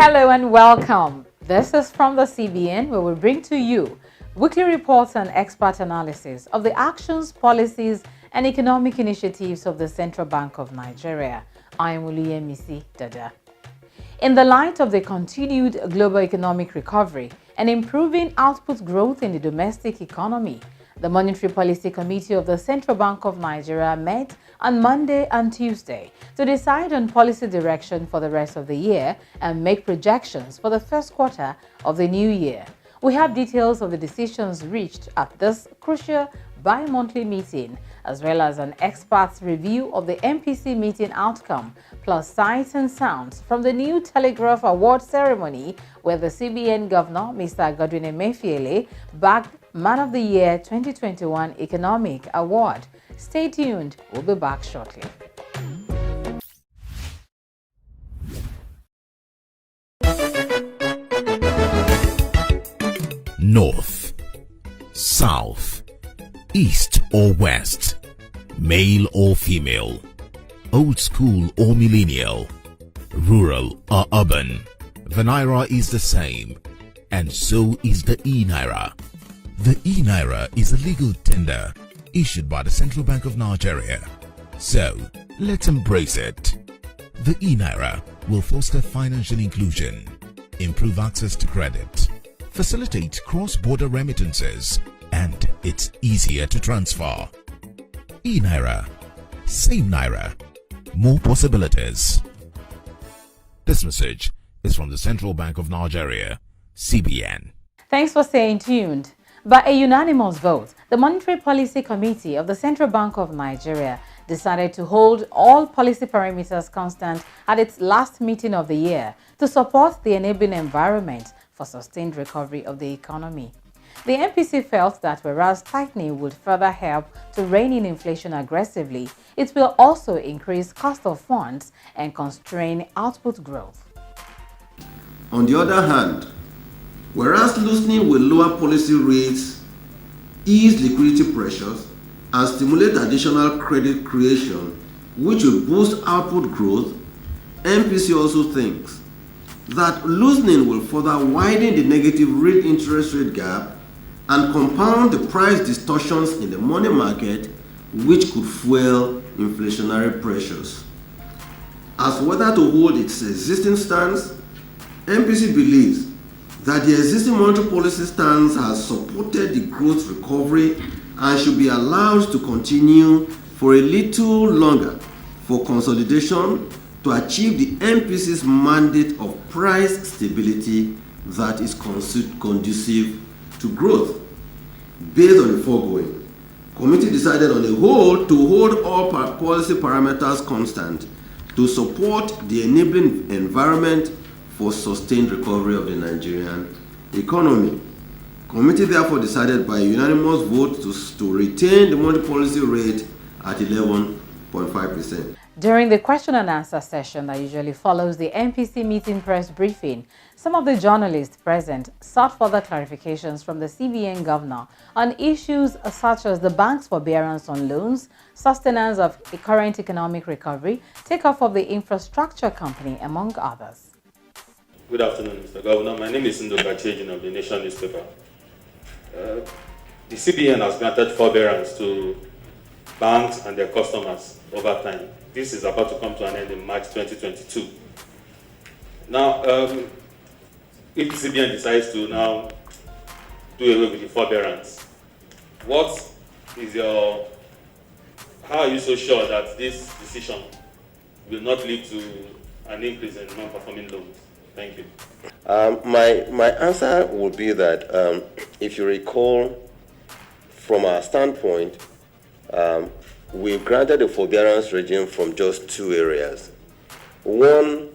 Hello and welcome. This is from the CBN, where we bring to you weekly reports and expert analysis of the actions, policies, and economic initiatives of the Central Bank of Nigeria. I am Oluyemisi Dada. In the light of the continued global economic recovery and improving output growth in the domestic economy, the Monetary Policy Committee of the Central Bank of Nigeria met on Monday and Tuesday to decide on policy direction for the rest of the year and make projections for the first quarter of the new year. We have details of the decisions reached at this crucial bi-monthly meeting, as well as an expert's review of the MPC meeting outcome, plus sights and sounds from the new Telegraph Award ceremony, where the CBN Governor, Mr. Godwin Emefiele, bagged Man of the Year 2021 Economic Award. Stay tuned, we'll be back shortly. North, South, East or West, male or female, old school or millennial, rural or urban, the Naira is the same, and so is the e-Naira. The e-Naira is a legal tender issued by the Central Bank of Nigeria. So, let's embrace it. The e-Naira will foster financial inclusion, improve access to credit, facilitate cross-border remittances, and it's easier to transfer. E-Naira, same Naira, more possibilities. This message is from the Central Bank of Nigeria, CBN. Thanks for staying tuned. By a unanimous vote, the Monetary Policy Committee of the Central Bank of Nigeria decided to hold all policy parameters constant at its last meeting of the year to support the enabling environment for sustained recovery of the economy. The MPC felt that whereas tightening would further help to rein in inflation aggressively, it will also increase cost of funds and constrain output growth. On the other hand, whereas loosening will lower policy rates, ease liquidity pressures, and stimulate additional credit creation, which will boost output growth, MPC also thinks that loosening will further widen the negative real interest rate gap and compound the price distortions in the money market, which could fuel inflationary pressures. As whether to hold its existing stance, MPC believes that the existing monetary policy stance has supported the growth recovery and should be allowed to continue for a little longer for consolidation to achieve the MPC's mandate of price stability that is conducive to growth. Based on the foregoing, the committee decided on a whole to hold all policy parameters constant to support the enabling environment for sustained recovery of the Nigerian economy. The committee therefore decided by unanimous vote to retain the monetary policy rate at 11.5%. During the question and answer session that usually follows the MPC meeting press briefing, some of the journalists present sought further clarifications from the CBN governor on issues such as the bank's forbearance on loans, sustenance of the current economic recovery, takeoff of the infrastructure company, among others. Good afternoon, Mr. Governor. My name is Ndoka Chejin of the Nation newspaper. The CBN has granted forbearance to banks and their customers over time. This is about to come to an end in March 2022. Now, if the CBN decides to now do away with the forbearance, how are you so sure that this decision will not lead to an increase in non-performing loans? Thank you. My answer would be that if you recall, from our standpoint, we've granted a forbearance regime from just two areas. One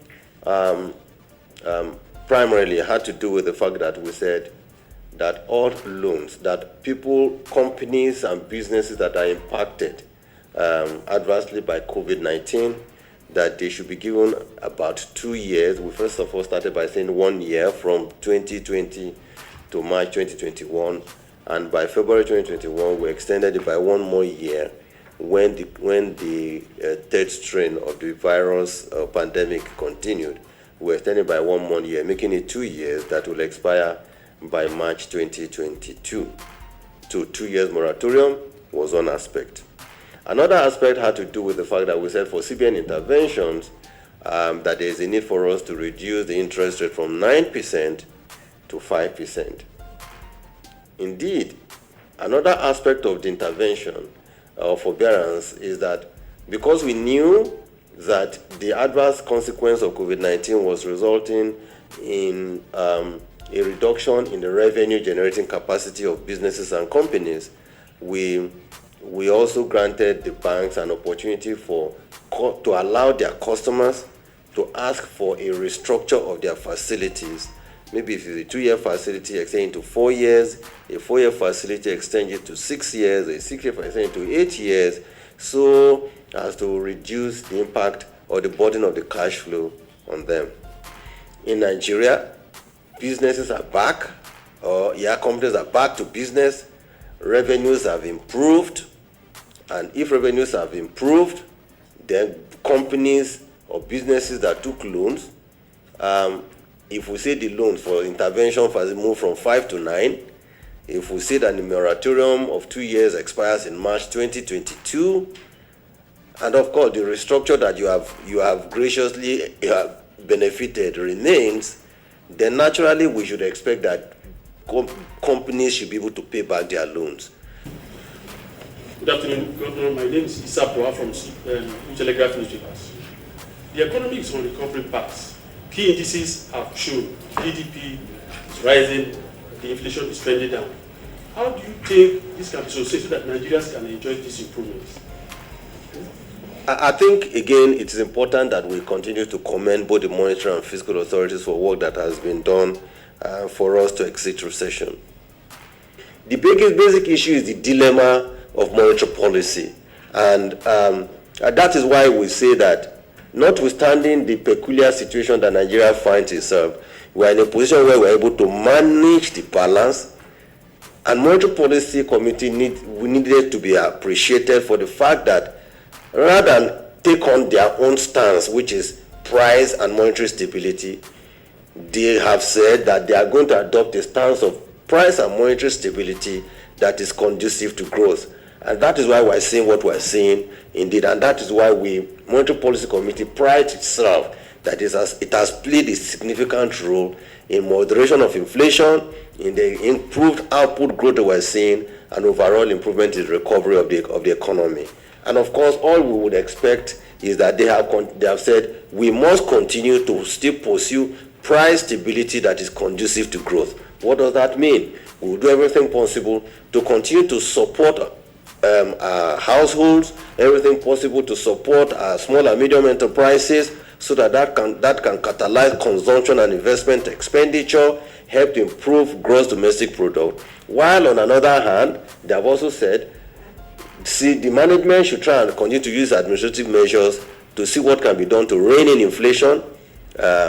primarily had to do with the fact that we said that all loans that people, companies, and businesses that are impacted adversely by COVID-19, that they should be given about 2 years. We first of all started by saying 1 year from 2020 to March 2021, and by February 2021 we extended it by 1 more year when the third strain of the virus pandemic continued. we extended by 1 more year, making it 2 years that will expire by March 2022. So 2 years moratorium was one aspect. Another aspect had to do with the fact that we said for CBN interventions that there is a need for us to reduce the interest rate from 9% to 5%. Indeed, another aspect of the intervention or forbearance is that because we knew that the adverse consequence of COVID-19 was resulting in a reduction in the revenue generating capacity of businesses and companies, we also granted the banks an opportunity to allow their customers to ask for a restructure of their facilities. Maybe if it's a 2-year facility, extend it to 4 years, a 4-year facility, extend it to 6 years, a 6-year facility, extend it to 8 years, so as to reduce the impact or the burden of the cash flow on them. In Nigeria, businesses are back, companies are back to business, revenues have improved, and if revenues have improved, then companies or businesses that took loans, if we say the loans for intervention has moved from 5 to 9, if we say that the moratorium of 2 years expires in March 2022, and of course the restructure that you have graciously benefited remains, then naturally we should expect that companies should be able to pay back their loans. Good afternoon, Governor. My name is Prof from Telegraph Newspapers. The economy is on recovery path. Key indices have shown GDP is rising, the inflation is trending down. How do you think this can be so that Nigerians can enjoy these improvements? I think, again, it is important that we continue to commend both the monetary and fiscal authorities for work that has been done for us to exit recession. The basic issue is the dilemma of monetary policy. And that is why we say that, notwithstanding the peculiar situation that Nigeria finds itself, we are in a position where we are able to manage the balance. And monetary policy committee needed to be appreciated for the fact that rather than take on their own stance, which is price and monetary stability, they have said that they are going to adopt a stance of price and monetary stability that is conducive to growth. And that is why we're seeing what we're seeing indeed. And that is why Monetary Policy Committee prides itself that it has played a significant role in moderation of inflation, in the improved output growth that we're seeing, and overall improvement in recovery of the economy. And of course, all we would expect is that they have said we must continue to still pursue price stability that is conducive to growth. What does that mean? We will do everything possible to continue to support our households, everything possible to support our small and medium enterprises, so that can catalyze consumption and investment expenditure, help to improve gross domestic product. While on another hand, they have also said, the management should try and continue to use administrative measures to see what can be done to rein in inflation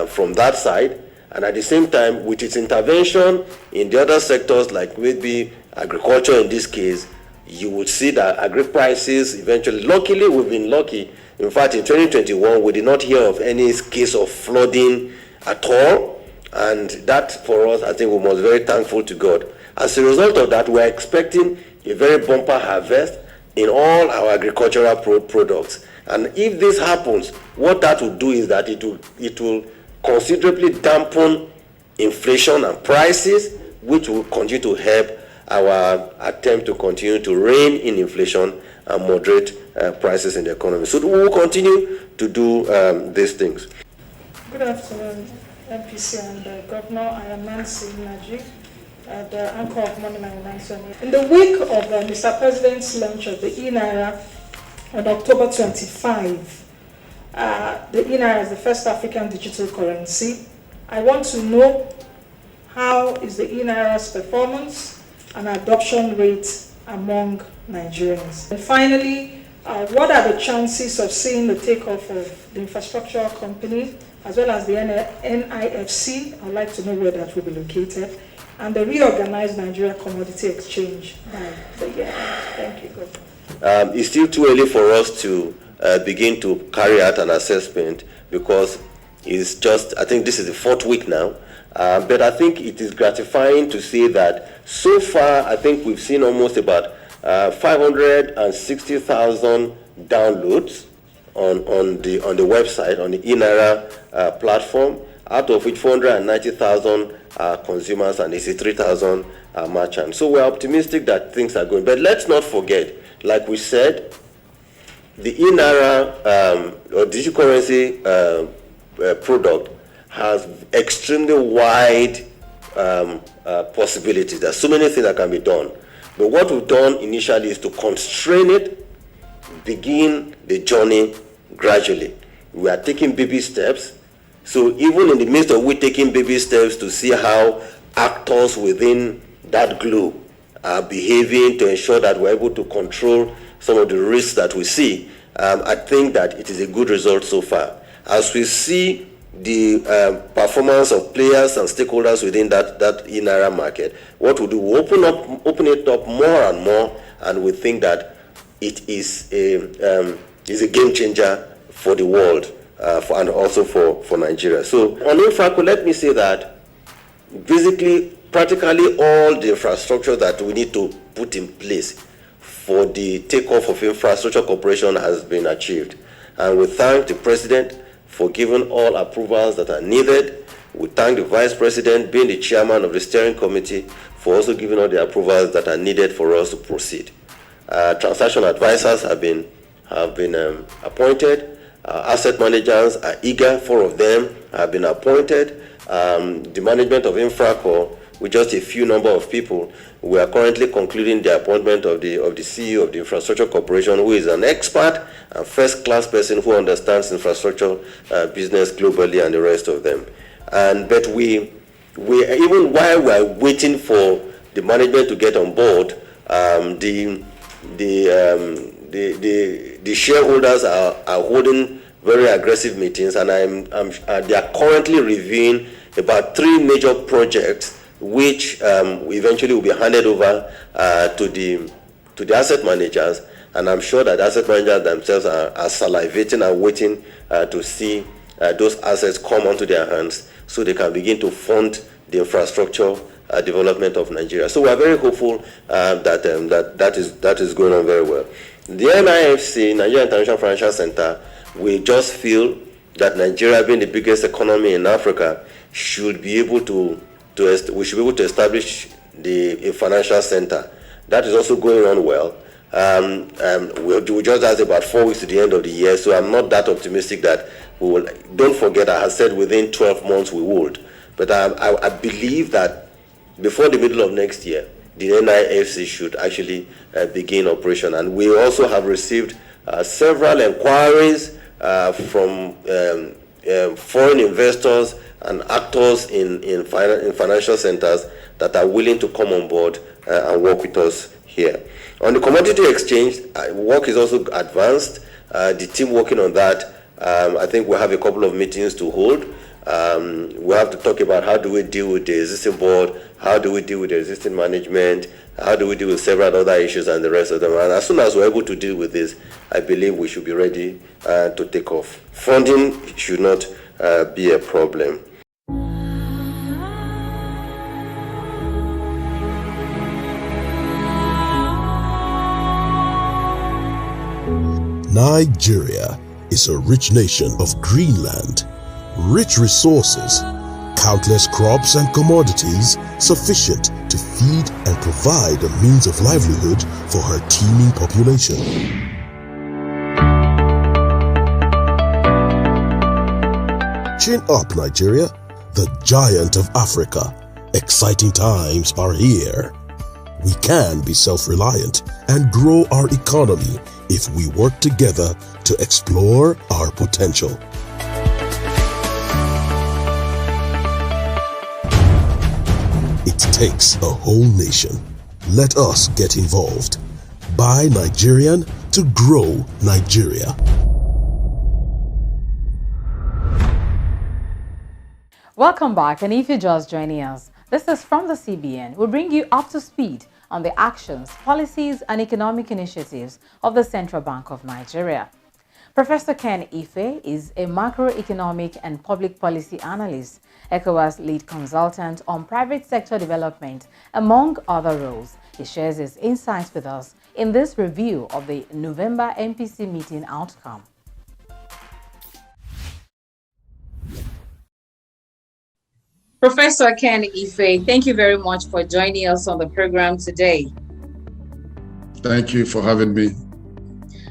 from that side, and at the same time, with its intervention in the other sectors, like maybe agriculture in this case, you would see that agri prices eventually, luckily we've been lucky. In fact, in 2021, we did not hear of any case of flooding at all. And that, for us, I think we must be very thankful to God. As a result of that, we're expecting a very bumper harvest in all our agricultural products. And if this happens, what that will do is that it will considerably dampen inflation and prices, which will continue to help our attempt to continue to rein in inflation and moderate prices in the economy. So we will continue to do these things. Good afternoon, MPC and Governor. I am Nancy Naji, the anchor of Money Finance. In the week of Mr. President's launch of the e-Naira on October 25, the e-Naira is the first African digital currency. I want to know, how is the e-Naira's performance and adoption rate among Nigerians? And finally, what are the chances of seeing the takeoff of the infrastructure company as well as the NIFC? I'd like to know where that will be located, and the reorganized Nigeria Commodity Exchange by the year. Thank you, Governor. It's still too early for us to begin to carry out an assessment, because is just, I think this is the 4th week now. But I think it is gratifying to see that so far, I think we've seen almost about 560,000 downloads on the website, on the eNaira platform, out of which 490,000 are consumers and 83,000 are merchants. So we're optimistic that things are going. But let's not forget, like we said, the eNaira or digital currency product has extremely wide possibilities. There's so many things that can be done. But what we've done initially is to constrain it, begin the journey gradually. We are taking baby steps. So even in the midst of we taking baby steps to see how actors within that globe are behaving to ensure that we're able to control some of the risks that we see, I think that it is a good result so far. As we see the performance of players and stakeholders within that eNaira market, what we do, we open it up more and more, and we think that it is a game changer for the world and also for Nigeria. So on Infraco, let me say that basically, practically all the infrastructure that we need to put in place for the takeoff of infrastructure cooperation has been achieved. And we thank the President for giving all approvals that are needed. We thank the Vice President, being the chairman of the steering committee, for also giving all the approvals that are needed for us to proceed. Transaction advisors have been appointed. Asset managers are eager, 4 of them have been appointed. The management of Infraco, with just a few number of people, we are currently concluding the appointment of the CEO of the Infrastructure Corporation, who is an expert and first-class person who understands infrastructure business globally, and the rest of them. But we even while we are waiting for the management to get on board, the shareholders are holding very aggressive meetings, and they are currently reviewing about 3 major projects which eventually will be handed over to the asset managers, and I'm sure that asset managers themselves are salivating and waiting to see those assets come onto their hands so they can begin to fund the infrastructure development of Nigeria. So we are very hopeful that is going on very well. The NIFC, Nigeria International Financial Center, we just feel that Nigeria, being the biggest economy in Africa, should be able to establish a financial center. That is also going on well. We just have about 4 weeks to the end of the year, so I'm not that optimistic that we will. Don't forget, I have said within 12 months we would. But I believe that before the middle of next year, the NIFC should actually begin operation. And we also have received several inquiries from foreign investors and actors in financial centers that are willing to come on board and work with us here. On the commodity exchange, work is also advanced. The team working on that, I think we'll have a couple of meetings to hold. We have to talk about how do we deal with the existing board, how do we deal with the existing management, how do we deal with several other issues and the rest of them. And as soon as we're able to deal with this, I believe we should be ready to take off. Funding should not be a problem. Nigeria is a rich nation of green land, rich resources, countless crops and commodities sufficient to feed and provide a means of livelihood for her teeming population. Chin up, Nigeria, the giant of Africa. Exciting times are here. We can be self-reliant and grow our economy if we work together to explore our potential. It takes a whole nation. Let us get involved. Buy Nigerian to grow Nigeria. Welcome back, and if you're just joining us, this is from the CBN. We'll bring you up to speed on the actions, policies, and economic initiatives of the Central Bank of Nigeria. Professor Ken Ife is a macroeconomic and public policy analyst, ECOWAS lead consultant on private sector development, among other roles. He shares his insights with us in this review of the November MPC meeting outcome. Professor Ken Ife, thank you very much for joining us on the program today. Thank you for having me.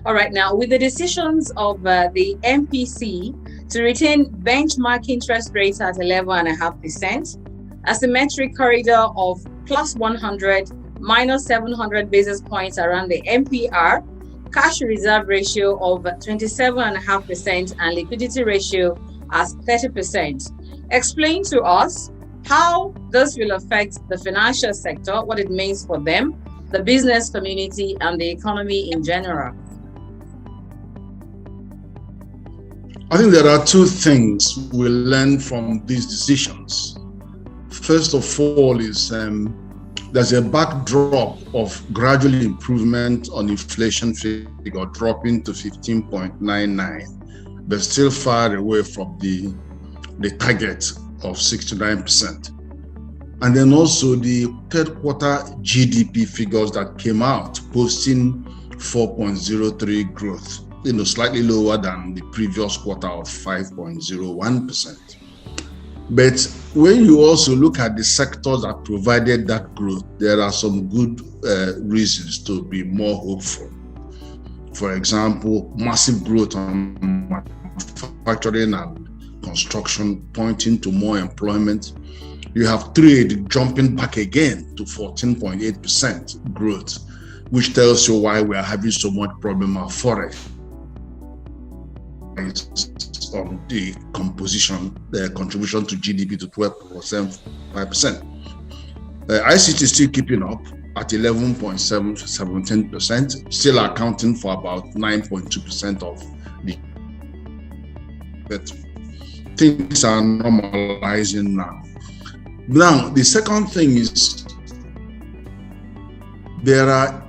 All right, now with the decisions of the MPC to retain benchmark interest rates at 11.5%, a symmetric corridor of plus 100, minus 700 basis points around the MPR, cash reserve ratio of 27.5%, and liquidity ratio as 30%. Explain to us how this will affect the financial sector, what it means for them, the business community, and the economy in general. I think there are two things we learn from these decisions. First of all is there's a backdrop of gradual improvement on inflation figure dropping to 15.99, but still far away from the target of 69%. And then also the third quarter GDP figures that came out posting 4.03 growth, slightly lower than the previous quarter of 5.01%. But when you also look at the sectors that provided that growth, there are some good reasons to be more hopeful. For example, massive growth on manufacturing and construction, pointing to more employment. You have trade jumping back again to 14.8% growth, which tells you why we are having so much problem of forex on the composition, the contribution to GDP to 12.5%. ICT is still keeping up at 11.17%, still accounting for about 9.2% of the. But things are normalizing now. Now, the second thing is there are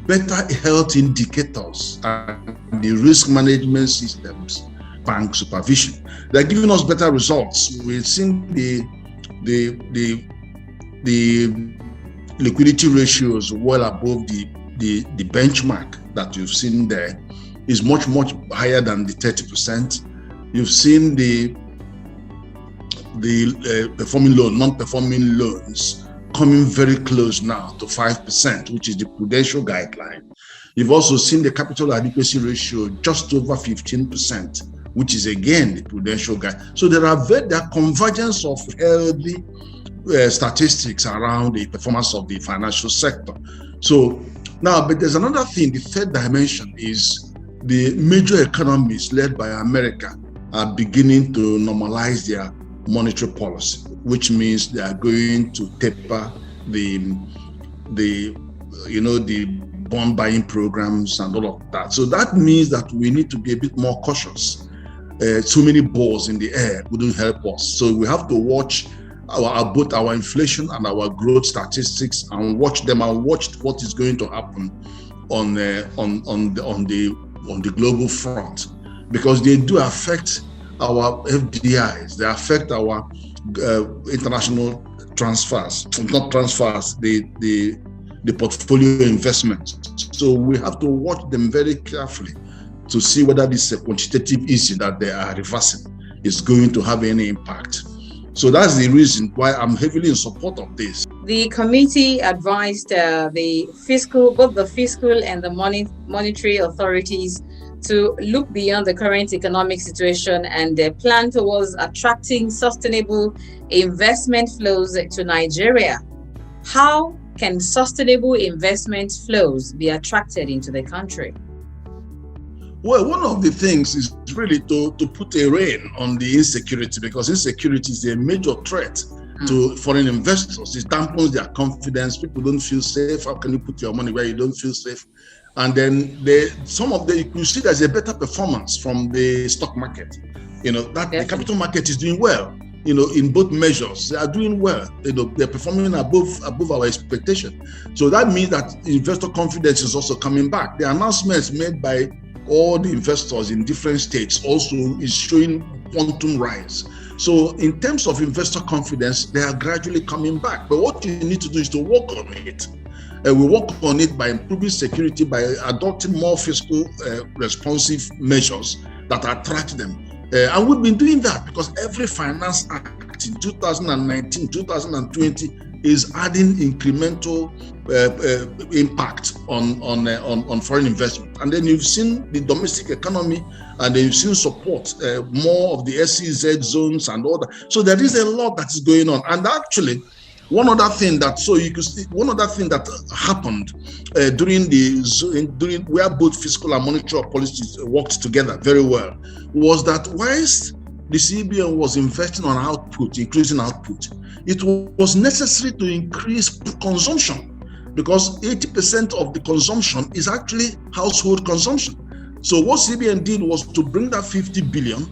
better health indicators and the risk management systems, bank supervision. They're giving us better results. We've seen the liquidity ratios well above the benchmark that you've seen there is much higher than the 30%. You've seen the performing loan, non-performing loans coming very close now to 5%, which is the prudential guideline. You've also seen the capital adequacy ratio just over 15%, which is again the prudential guide. So there are convergence of healthy statistics around the performance of the financial sector. So now, but there's another thing. The third dimension is the major economies led by America are beginning to normalize their monetary policy, which means they are going to taper the bond buying programs and all of that. So that means that we need to be a bit more cautious. Too many balls in the air wouldn't help us. So we have to watch both our inflation and our growth statistics and watch them and watch what is going to happen on the global front, because they do affect our FDIs, they affect our international transfers, not transfers, the portfolio investments. So we have to watch them very carefully to see whether this quantitative easing that they are reversing is going to have any impact. So that's the reason why I'm heavily in support of this. The committee advised both the fiscal and the monetary authorities to look beyond the current economic situation and plan towards attracting sustainable investment flows to Nigeria. How can sustainable investment flows be attracted into the country? Well, one of the things is really to put a rein on the insecurity, because insecurity is a major threat to foreign investors. It dampens their confidence. People don't feel safe. How can you put your money where you don't feel safe? And then you could see there's a better performance from the stock market. The capital market is doing well. In both measures, they are doing well. They're performing above our expectation. So that means that investor confidence is also coming back. The announcements made by all the investors in different states also is showing quantum rise. So in terms of investor confidence, they are gradually coming back. But what you need to do is to work on it. We work on it by improving security, by adopting more fiscal responsive measures that attract them. And we've been doing that because every finance act in 2019, 2020 is adding incremental impact on foreign investment. And then you've seen the domestic economy, and then you've seen support more of the SEZ zones and all that. So there is a lot that is going on. And actually, one other thing that happened during where both fiscal and monetary policies worked together very well was that whilst the CBN was investing on output, increasing output, it was necessary to increase consumption because 80% of the consumption is actually household consumption. So what CBN did was to bring that 50 billion,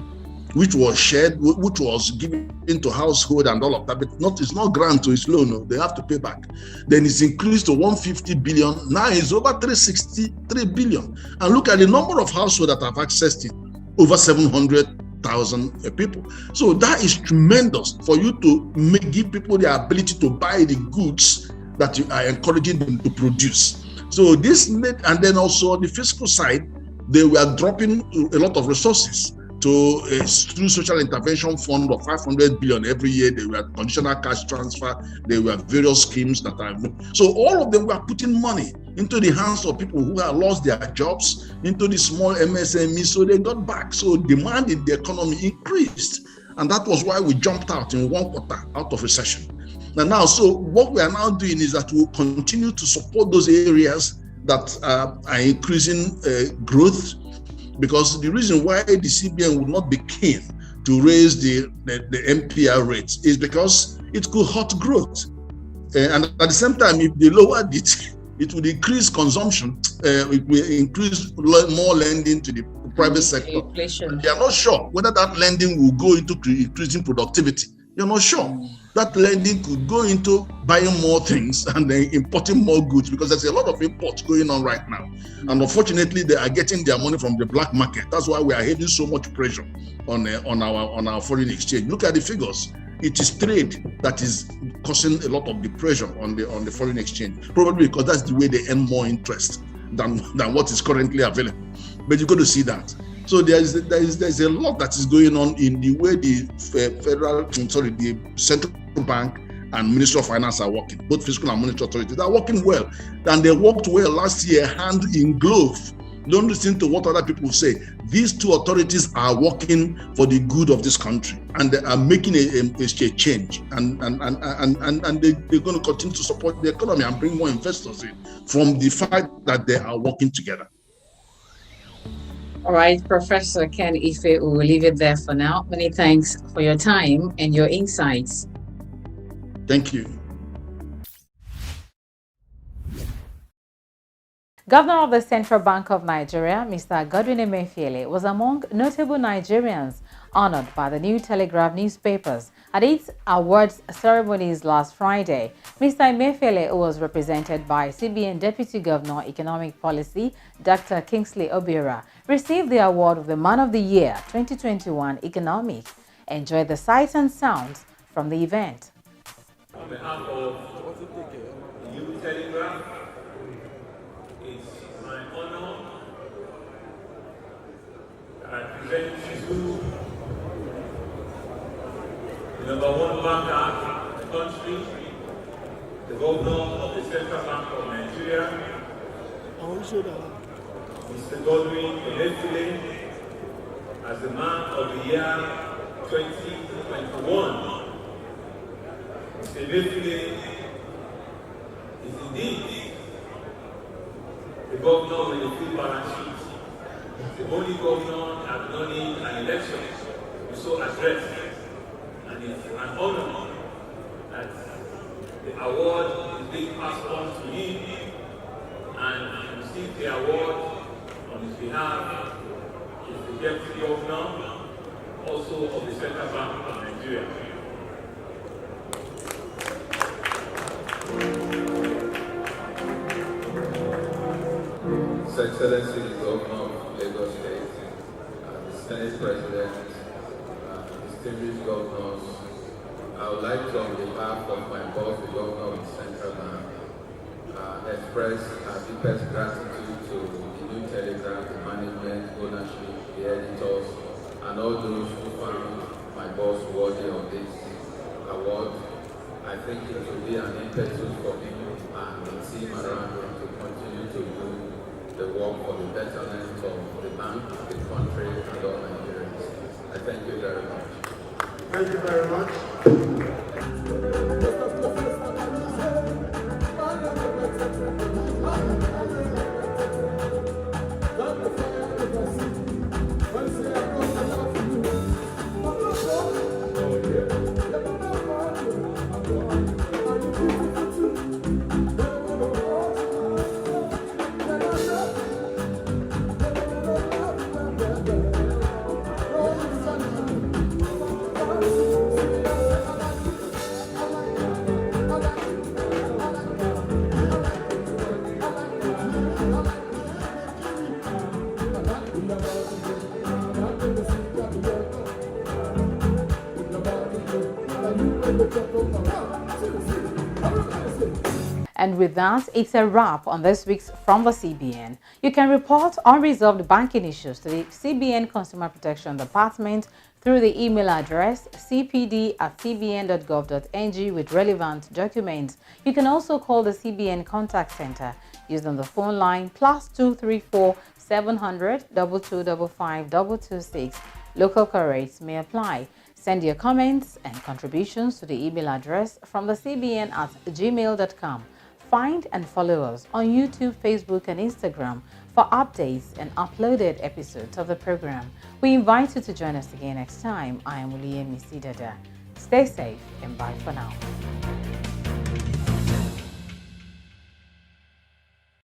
which was shared, which was given to household and all of that, but it's not grant to its loan, no, they have to pay back. Then it's increased to 150 billion. Now it's over 363 billion. And look at the number of households that have accessed it, over 700,000 people. So that is tremendous for you to give people the ability to buy the goods that you are encouraging them to produce. So this made, and then also on the fiscal side, they were dropping a lot of resources to through social intervention fund of 500 billion every year. They were conditional cash transfer. There were various schemes that are, so all of them were putting money into the hands of people who had lost their jobs, into the small MSMEs, so they got back. So demand in the economy increased, and that was why we jumped out in one quarter out of recession. And now, so what we are now doing is that we'll continue to support those areas that are increasing growth, because the reason why the CBN would not be keen to raise the MPR rates is because it could hurt growth. And at the same time, if they lowered it, it would increase consumption, it will increase more lending to the private sector. Inflation. They are not sure whether that lending will go into increasing productivity. You're not sure. That lending could go into buying more things and then importing more goods, because there's a lot of imports going on right now. And unfortunately, they are getting their money from the black market. That's why we are having so much pressure on our foreign exchange. Look at the figures. It is trade that is causing a lot of the pressure on the foreign exchange, probably because that's the way they earn more interest than what is currently available. But you've got to see that. So there's a lot that is going on in the way the the central bank and Ministry of Finance are working. Both fiscal and monetary authorities are working well, and they worked well last year, hand in glove. Don't listen to what other people say. These two authorities are working for the good of this country, and they are making a change. And they're going to continue to support the economy and bring more investors in from the fact that they are working together. All right, Professor Ken Ife, we will leave it there for now. Many thanks for your time and your insights. Thank you. Governor of the Central Bank of Nigeria, Mr. Godwin Emefiele, was among notable Nigerians honored by the New Telegraph newspapers at its awards ceremonies last Friday. Mr. Emefiele, who was represented by CBN Deputy Governor Economic Policy, Dr. Kingsley Obiora, received the award of the Man of the Year 2021 Economic. Enjoy the sights and sounds from the event. On behalf of the New Telegraph, it's my honor that I present to you the number one banker in the country, the governor of the Central Bank of Nigeria, Mr. Godwin Emefiele, as the Man of the Year 2021. Mr. Emefiele is indeed the governor with a full balance sheet. The only governor that did not need an election to so address. And it's an honor that the award is being passed on to him, and to receive the award on his behalf is the Deputy Governor, also of the Central Bank of Nigeria. His Excellency the Governor of Lagos Senate President, distinguished governors, I would like to, on behalf of my boss, the Governor of the Central Bank, express our deepest gratitude to the New Telegraph, the management, ownership, the editors, and all those who found my boss worthy of this award. I think it will be an impetus for him and the team around him to continue to do the work for the betterment of the bank, the country, and all Nigerians. I thank you very much. Thank you very much. And with that, it's a wrap on this week's From the CBN. You can report unresolved banking issues to the CBN Consumer Protection Department through the email address cpd@cbn.gov.ng with relevant documents. You can also call the CBN Contact Center using the phone line +234 700 2255 226. Local call rates may apply. Send your comments and contributions to the email address from the cbn@gmail.com. Find and follow us on YouTube, Facebook, and Instagram for updates and uploaded episodes of the program. We invite you to join us again next time. I am Uliye Misidada. Stay safe and bye for now.